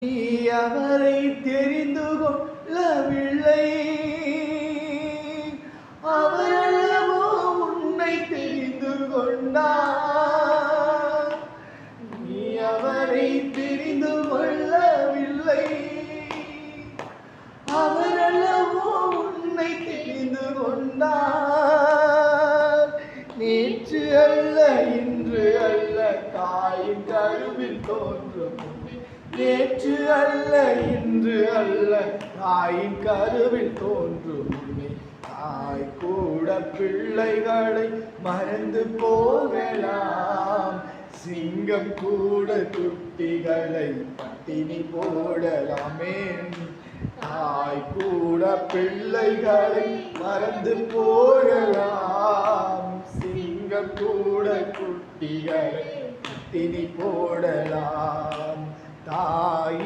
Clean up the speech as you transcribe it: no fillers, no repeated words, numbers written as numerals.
நீ அவரை தெரிந்து கொள்ளவில்லை, அவரல்லவோ உன்னை தெரிந்து கொண்டார். நீ அவரை தெரிந்து கொள்ளவில்லை, அவரல்லவோ உன்னை தெரிந்து கொண்டார். நேற்று அல்ல இன்று அல்ல தாயின் கருவில் தோன்றும், நேற்று அல்ல இன்று அல்ல தாயின் கருவில் தோன்றும். தாய் கூட பிள்ளைகளை மறந்து போகலாம், சிங்கம் கூட குட்டிகளை பட்டினி போடலாமே. தாய் கூட பிள்ளைகளை மறந்து போகலாம், சிங்கம் கூட குட்டிகளை பட்டினி போடலாம். தாய்